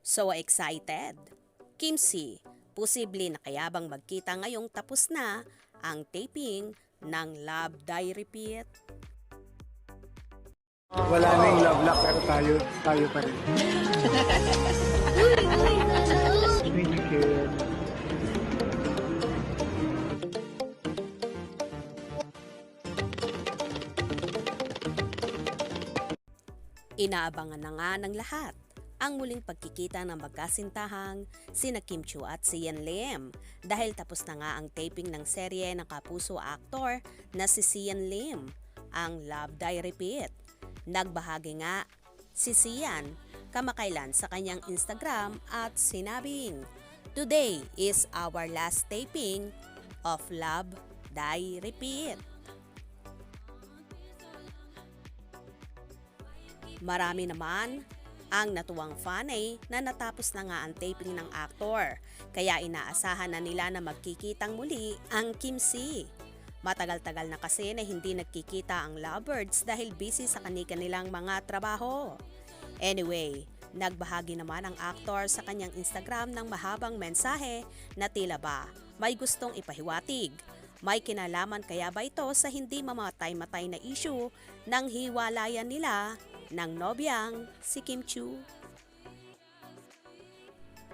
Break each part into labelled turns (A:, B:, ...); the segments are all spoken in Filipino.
A: So excited! Kimsey, posible na kaya bang magkita ngayong tapos na ang taping ng Love Die Repeat?
B: Wala na yung love lock pero tayo pa rin. Thank you.
A: Inaabangan na nga ng lahat ang muling pagkikita ng magkasintahang sina Kim Chiu at si Sian Lim dahil tapos na nga ang taping ng serye ng kapuso aktor na si Sian Lim, ang Love Die Repeat. Nagbahagi nga si Sian kamakailan sa kanyang Instagram at sinabing, "Today is our last taping of Love Die Repeat." Marami naman ang natuwang fanay na natapos na nga ang taping ng aktor, kaya inaasahan na nila na magkikitang muli ang Kimsey. Matagal-tagal na kasi na hindi nagkikita ang lovebirds dahil busy sa kanilang mga trabaho. Anyway, nagbahagi naman ang aktor sa kanyang Instagram ng mahabang mensahe na tila ba may gustong ipahiwatig. May kinalaman kaya ba ito sa hindi mamatay-matay na issue ng hiwalayan nila ng nobyang si Kim Chiu?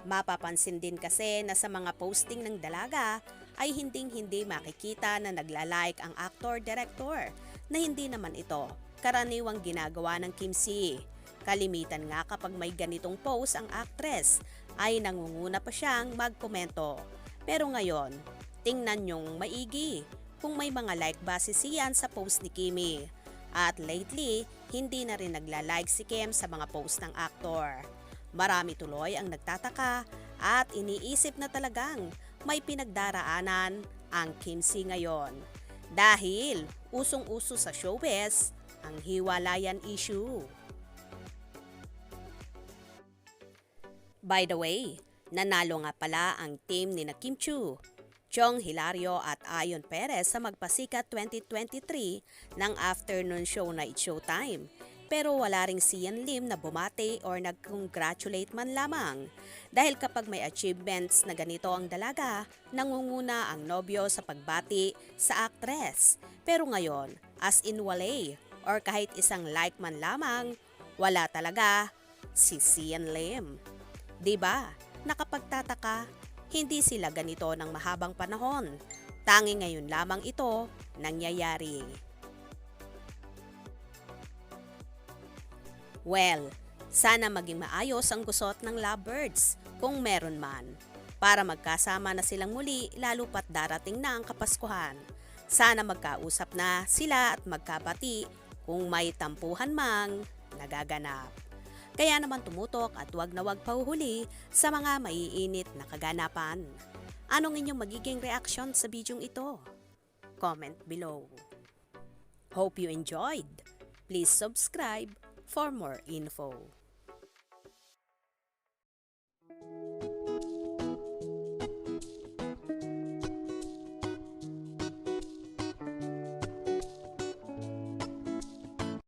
A: Mapapansin din kasi na sa mga posting ng dalaga ay hindi makikita na naglalike ang actor-director na hindi naman ito karaniwang ginagawa ng Kimsey. Kalimitan nga kapag may ganitong post ang actress ay nangunguna pa siyang magkomento. Pero ngayon, tingnan nyong maigi kung may mga like ba si Sian sa post ni Kimi. At lately, hindi na rin nagla-like si Kim sa mga post ng aktor. Marami tuloy ang nagtataka at iniisip na talagang may pinagdaraanan ang Kimsey ngayon. Dahil usong-uso sa showbiz ang hiwalayan issue. By the way, nanalo nga pala ang team ni na Kim Chiu, Chong Hilario at Ayon Perez sa Magpasikat 2023 ng afternoon show na It's Showtime. Pero wala ring Sian Lim na bumati or nag-congratulate man lamang. Dahil kapag may achievements na ganito ang dalaga, nangunguna ang nobyo sa pagbati sa actress. Pero ngayon, as in wala or kahit isang like man lamang, wala talaga si Sian Lim. Diba? Nakapagtataka, hindi sila ganito ng mahabang panahon. Tanging ngayon lamang ito nangyayari. Well, sana maging maayos ang gusot ng lovebirds kung meron man, para magkasama na silang muli lalo pat darating na ang Kapaskuhan. Sana magkausap na sila at magkabati kung may tampuhan mang nagaganap. Kaya naman tumutok at wag na wag pahuhuli sa mga maiinit na kaganapan. Anong inyong magiging reaksyon sa bidyong ito? Comment below. Hope you enjoyed. Please subscribe for more info.